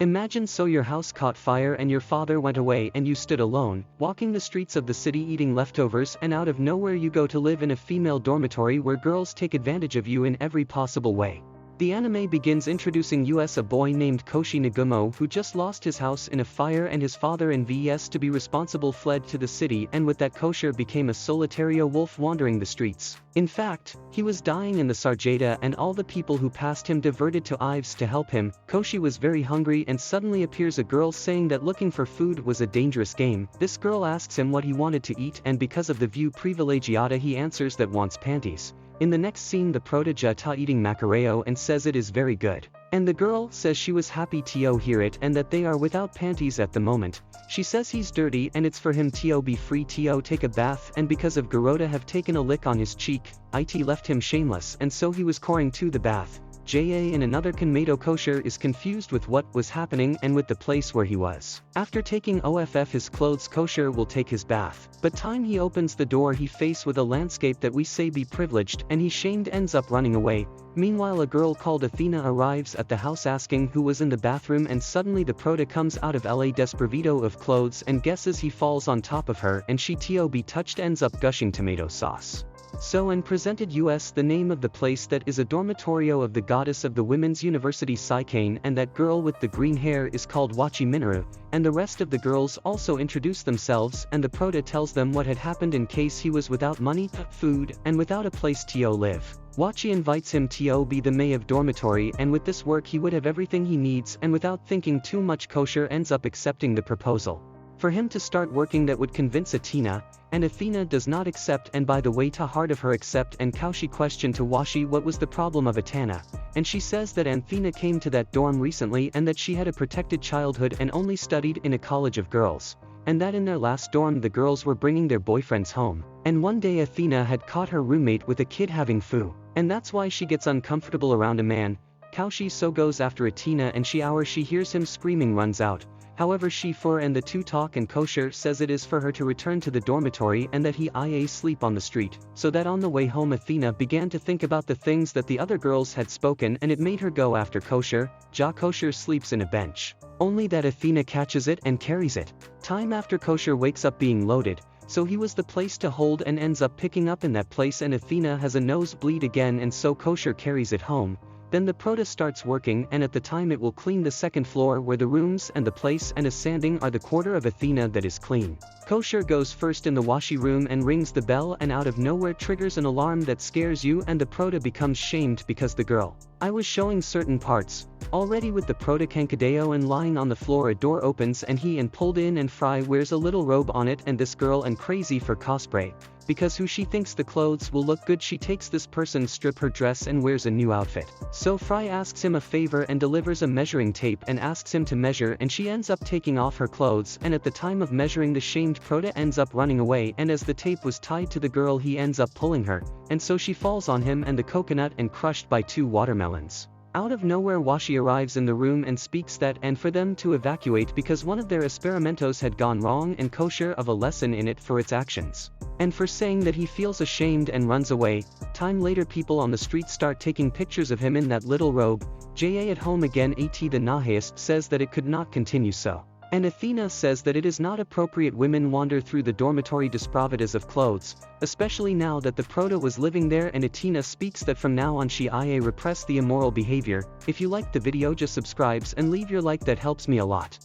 Imagine so your house caught fire and your father went away and you stood alone, walking the streets of the city eating leftovers, and out of nowhere you go to live in a female dormitory where girls take advantage of you in every possible way. The anime begins introducing us a boy named Koshi Nagumo who just lost his house in a fire, and his father and vs to be responsible fled to the city, and with that Koshi became a solitario wolf wandering the streets. In fact, he was dying in the Sarjeta and all the people who passed him diverted to Ives to help him. Koshi was very hungry and suddenly appears a girl saying that looking for food was a dangerous game. This girl asks him what he wanted to eat, and because of the view privilegiata he answers that wants panties. In the next scene the prota ta eating mackerel and says it is very good. And the girl says she was happy to hear it and that they are without panties at the moment. She says he's dirty and it's for him to be free to take a bath, and because of Garoda have taken a lick on his cheek, it left him shameless and so he was coring to the bath. In another Kanmato Koshi is confused with what was happening and with the place where he was. After taking off his clothes Koshi will take his bath, but time he opens the door he face with a landscape that we say be privileged, and he shamed ends up running away. Meanwhile a girl called Athena arrives at the house asking who was in the bathroom, and suddenly the prota comes out of la desprovido of clothes and guesses he falls on top of her, and she be touched ends up gushing tomato sauce. So and presented us the name of the place that is a dormitorio of the goddess of the women's university Psykane, and that girl with the green hair is called Wachi Minoru, and the rest of the girls also introduce themselves, and the prota tells them what had happened in case he was without money, food, and without a place to live. Wachi invites him to be the May of dormitory, and with this work he would have everything he needs, and without thinking too much Koshi ends up accepting the proposal for him to start working that would convince Athena, and Athena does not accept, and by the way to hard of her accept, and Koshi question to Washi what was the problem of Atana, and she says that Athena came to that dorm recently and that she had a protected childhood and only studied in a college of girls, and that in their last dorm the girls were bringing their boyfriends home, and one day Athena had caught her roommate with a kid having foo, and that's why she gets uncomfortable around a man. Koshi so goes after Athena and she hears him screaming runs out. However she and the two talk and Koshi says it is for her to return to the dormitory and that he sleep on the street, so that on the way home Athena began to think about the things that the other girls had spoken and it made her go after Koshi. Koshi sleeps in a bench. Only that Athena catches it and carries it. Time after Koshi wakes up being loaded, so he was the place to hold and ends up picking up in that place, and Athena has a nosebleed again and so Koshi carries it home. Then the prota starts working, and at the time it will clean the second floor where the rooms and the place and a sanding are the quarter of Athena that is clean. Koshi goes first in the washi room and rings the bell, and out of nowhere triggers an alarm that scares you, and the prota becomes shamed because the girl I was showing certain parts already with the prota kankadeo, and lying on the floor a door opens and he and pulled in, and Fry wears a little robe on it, and this girl and crazy for cosplay because who she thinks the clothes will look good, she takes this person strip her dress and wears a new outfit. So Fry asks him a favor and delivers a measuring tape and asks him to measure, and she ends up taking off her clothes, and at the time of measuring the shamed prota ends up running away, and as the tape was tied to the girl he ends up pulling her, and so she falls on him and the coconut and crushed by two watermelons. Out of nowhere Washi arrives in the room and speaks that and for them to evacuate because one of their experimentos had gone wrong, and Koshi of a lesson in it for its actions, and for saying that he feels ashamed and runs away. Time later people on the street start taking pictures of him in that little robe. At home again the Nahaist says that it could not continue so. And Athena says that it is not appropriate women wander through the dormitory desprovidas of clothes, especially now that the prota was living there, and Athena speaks that from now on she repress the immoral behavior. If you liked the video just subscribes and leave your like, that helps me a lot.